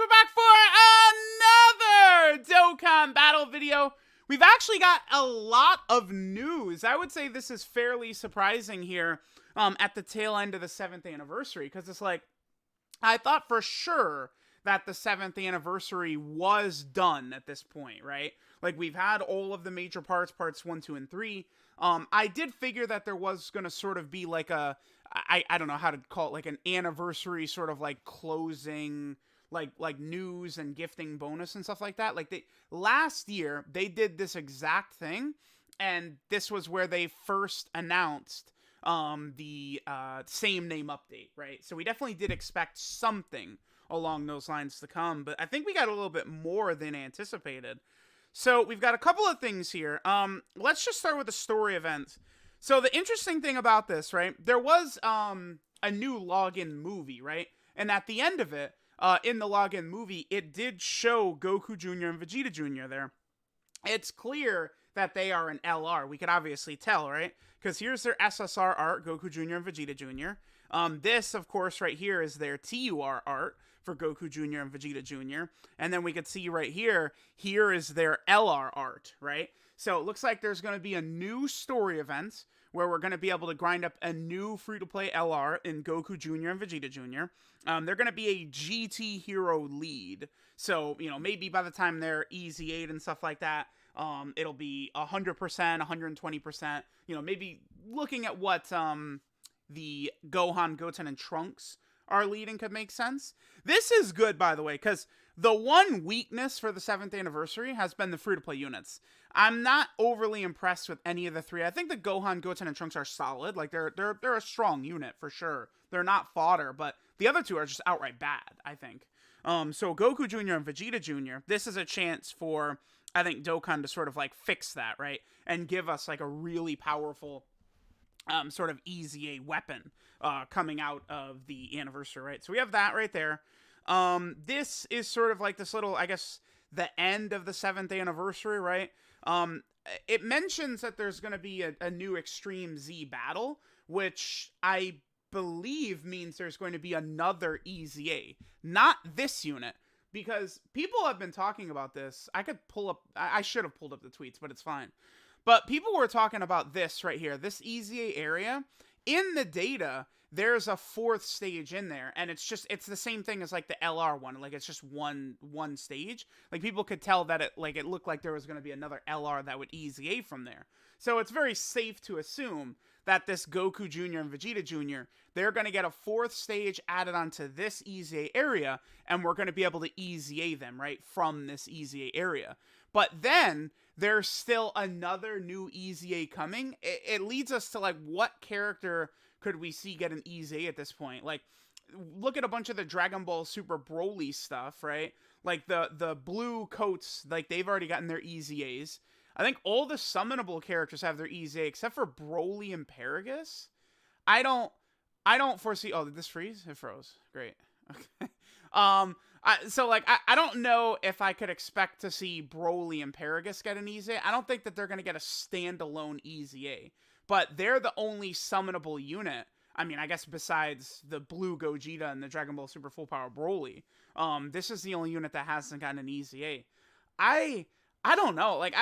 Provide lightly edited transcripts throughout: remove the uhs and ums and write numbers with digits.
we're back for another Dokkan battle video. We've actually got a lot of news. I would say this is fairly surprising here at the tail end of the 7th anniversary, because it's like, I thought for sure that the 7th anniversary was done at this point, right? Like, we've had all of the major parts 1, 2, and 3. I did figure that there was going to sort of be like I don't know how to call it, like an anniversary sort of like closing, like news and gifting bonus and stuff like that. Like, last year they did this exact thing, and this was where they first announced the same name update, right? So we definitely did expect something along those lines to come, but I think we got a little bit more than anticipated. So we've got a couple of things here. Let's just start with the story events. So the interesting thing about this, right, there was a new login movie, right? And at the end of it, in the login movie, it did show Goku Jr. and Vegeta Jr. there. It's clear that they are an LR. We could obviously tell, right? Because here's their SSR art, Goku Jr. and Vegeta Jr. This, of course, right here is their TUR art for Goku Jr. and Vegeta Jr. And then we could see right here, here is their LR art, right? So it looks like there's going to be a new story event where we're going to be able to grind up a new free-to-play LR in Goku Jr. and Vegeta Jr. They're going to be a GT Hero lead. So, you know, maybe by the time they're Easy 8 and stuff like that, it'll be 100%, 120%. You know, maybe looking at what the Gohan, Goten, and Trunks are leading could make sense. This is good, by the way, because the one weakness for the 7th anniversary has been the free-to-play units. I'm not overly impressed with any of the three. I think the Gohan, Goten, and Trunks are solid. Like, they're a strong unit for sure. They're not fodder, but the other two are just outright bad, I think. So Goku Jr. and Vegeta Jr., this is a chance for, I think, Dokkan to sort of like fix that, right? And give us like a really powerful sort of easy A weapon coming out of the anniversary, right? So we have that right there. This is sort of like this little, I guess, the end of the 7th anniversary, right? It mentions that there's going to be a new Extreme Z battle, which I believe means there's going to be another Easy A. Not this unit, because people have been talking about this. I could pull up, I should have pulled up the tweets, but it's fine. But people were talking about this right here, this Easy A area. In the data, there's a 4th stage in there, and it's the same thing as like the LR one. Like, it's just one stage. Like, people could tell that it looked like there was going to be another LR that would Easy A from there. So it's very safe to assume that this Goku Jr. and Vegeta Jr., they're going to get a 4th stage added onto this Easy A area, and we're going to be able to Easy A them, right, from this Easy A area. But then there's still another new Easy A coming. It leads us to, like, what character could we see get an Easy A at this point? Like, look at a bunch of the Dragon Ball Super Broly stuff, right? Like, the blue coats, like, they've already gotten their Easy A's. I think all the summonable characters have their Easy A, except for Broly and Paragus. I don't foresee... Oh, did this freeze? It froze. Great. Okay. So, like, I don't know if I could expect to see Broly and Paragus get an Easy A. I don't think that they're going to get a standalone Easy A. But they're the only summonable unit. I mean, I guess besides the blue Gogeta and the Dragon Ball Super Full Power Broly. This is the only unit that hasn't gotten an Easy A. I don't know. Like,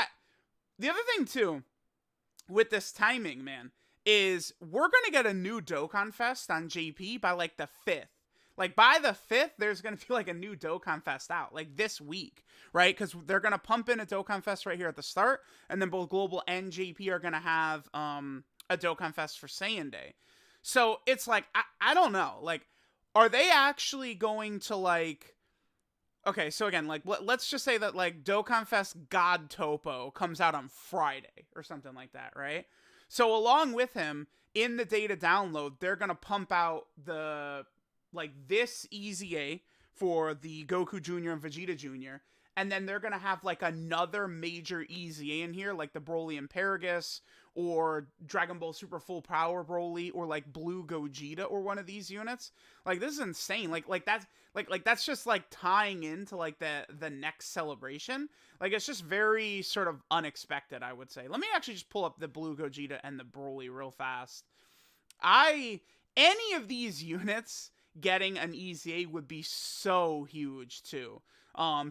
the other thing, too, with this timing, man, is we're going to get a new Dokkan Fest on JP by, like, the 5th. Like, by the 5th, there's going to be, like, a new Dokkan Fest out, like, this week, right? Because they're going to pump in a Dokkan Fest right here at the start, and then both Global and JP are going to have a Dokkan Fest for Saiyan Day. So, it's like, I don't know. Like, are they actually going to, like... Okay, so again, like, let's just say that, like, Dokkan Fest God Topo comes out on Friday or something like that, right? So, along with him, in the data download, they're going to pump out the... like, this Easy A for the Goku Jr. and Vegeta Jr., and then they're going to have, like, another major Easy A in here, like the Broly and Paragus, or Dragon Ball Super Full Power Broly, or, like, Blue Gogeta, or one of these units. Like, this is insane. Like that's just, like, tying into, like, the next celebration. Like, it's just very sort of unexpected, I would say. Let me actually just pull up the Blue Gogeta and the Broly real fast. Any of these units... getting an EZA would be so huge too.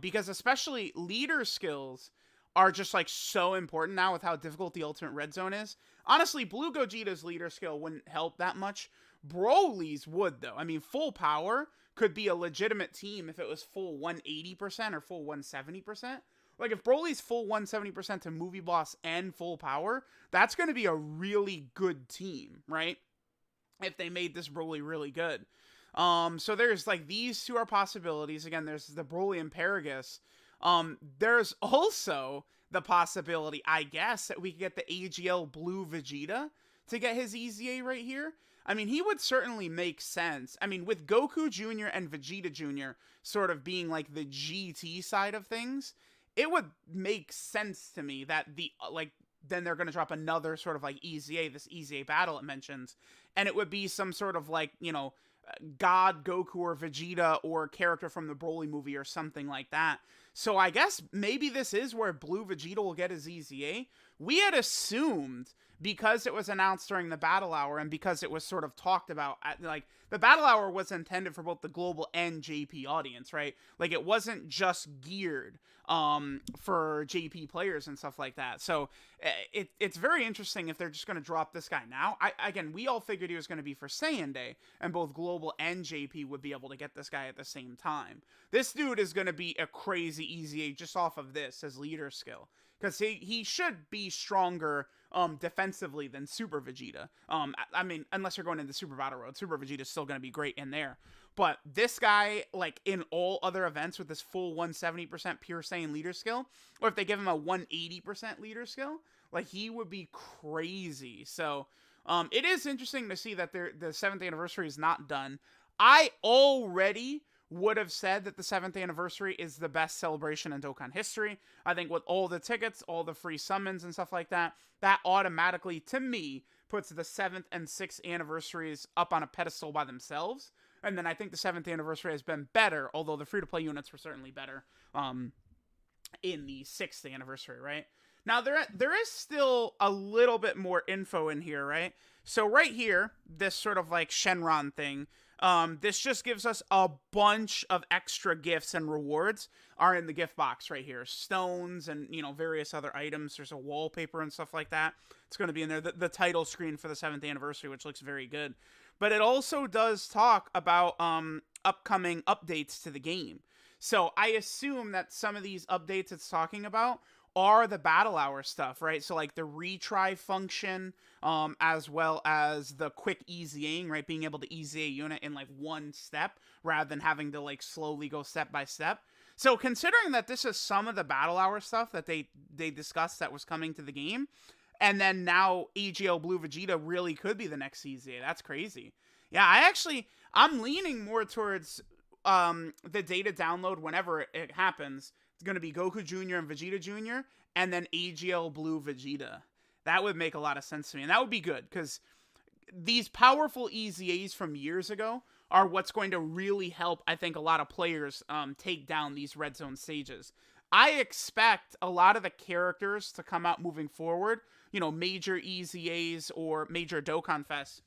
Because especially leader skills are just like so important now with how difficult the Ultimate Red Zone is. Honestly, Blue Gogeta's leader skill wouldn't help that much. Broly's would though. I mean, full power could be a legitimate team if it was full 180% or full 170%. Like if Broly's full 170% to Movie Boss and full power, that's going to be a really good team, right? If they made this Broly really good. So there's like these two are possibilities. Again, there's the Broly and Paragus. There's also the possibility, I guess, that we could get the AGL Blue Vegeta to get his EZA right here. I mean, he would certainly make sense. I mean, with Goku Jr. and Vegeta Jr. sort of being like the GT side of things, it would make sense to me that then they're going to drop another sort of like EZA, this EZA battle it mentions, and it would be some sort of like, God Goku or Vegeta or character from the Broly movie or something like that. So I guess maybe this is where Blue Vegeta will get his EZA. We had assumed, because it was announced during the Battle Hour and because it was sort of talked about, like, the Battle Hour was intended for both the global and JP audience, right? Like, it wasn't just geared for JP players and stuff like that. So it's very interesting if they're just going to drop this guy now. Again, we all figured he was going to be for Saiyan Day, and both global and JP would be able to get this guy at the same time. This dude is going to be a crazy EZA just off of this as leader skill, because he should be stronger defensively than Super Vegeta. I mean, unless you're going into Super Battle Road, Super Vegeta is still going to be great in there. But this guy, like in all other events with this full 170% pure Saiyan leader skill, or if they give him a 180% leader skill, like he would be crazy. So it is interesting to see that the 7th anniversary is not done. I already would have said that the 7th anniversary is the best celebration in Dokkan history. I think with all the tickets, all the free summons and stuff like that, that automatically, to me, puts the 7th and 6th anniversaries up on a pedestal by themselves. And then I think the 7th anniversary has been better, although the free-to-play units were certainly better in the 6th anniversary, right? Now, there is still a little bit more info in here, right? So right here, this sort of like Shenron thing, this just gives us a bunch of extra gifts and rewards are in the gift box right here. Stones and, various other items. There's a wallpaper and stuff like that. It's going to be in there. The title screen for the 7th anniversary, which looks very good. But it also does talk about upcoming updates to the game. So I assume that some of these updates it's talking about are the Battle Hour stuff, right? So like the retry function, as well as the quick EZAing, right? Being able to EZA a unit in like one step rather than having to like slowly go step by step. So considering that this is some of the Battle Hour stuff that they discussed that was coming to the game, and then now AGL Blue Vegeta really could be the next EZA. That's crazy. Yeah, I'm leaning more towards the data download whenever it happens. It's going to be Goku Jr. and Vegeta Jr. and then AGL Blue Vegeta. That would make a lot of sense to me. And that would be good because these powerful EZAs from years ago are what's going to really help, I think, a lot of players take down these Red Zone stages. I expect a lot of the characters to come out moving forward, major EZAs or major Dokkan Fest,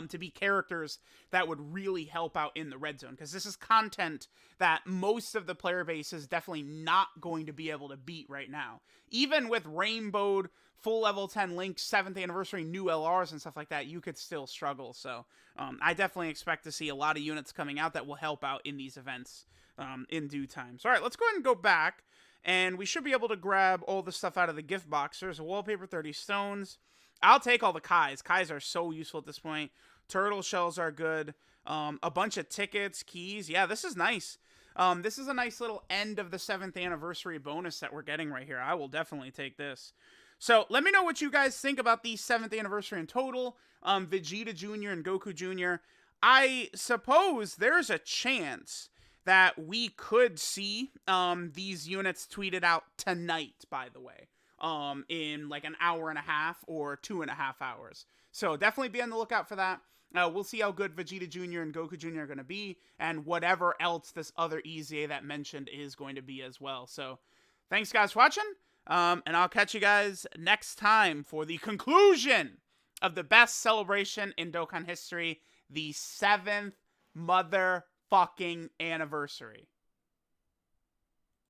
to be characters that would really help out in the Red Zone, because this is content that most of the player base is definitely not going to be able to beat right now. Even with Rainbowed, full level 10 Link, 7th anniversary, new LRs and stuff like that, you could still struggle. So I definitely expect to see a lot of units coming out that will help out in these events in due time. So all right, let's go ahead and go back, and we should be able to grab all the stuff out of the gift box. There's a wallpaper, 30 stones. I'll take all the Kais. Kais are so useful at this point. Turtle shells are good. A bunch of tickets, keys. Yeah, this is nice. This is a nice little end of the 7th anniversary bonus that we're getting right here. I will definitely take this. So let me know what you guys think about the 7th anniversary in total. Vegeta Jr. and Goku Jr. I suppose there's a chance that we could see these units tweeted out tonight, by the way. In like an hour and a half or 2.5 hours. So definitely be on the lookout for that. We'll see how good Vegeta Jr. and Goku Jr. are going to be, and whatever else this other EZA that mentioned is going to be as well. So thanks guys for watching, and I'll catch you guys next time for the conclusion of the best celebration in Dokkan history, the 7th motherfucking anniversary.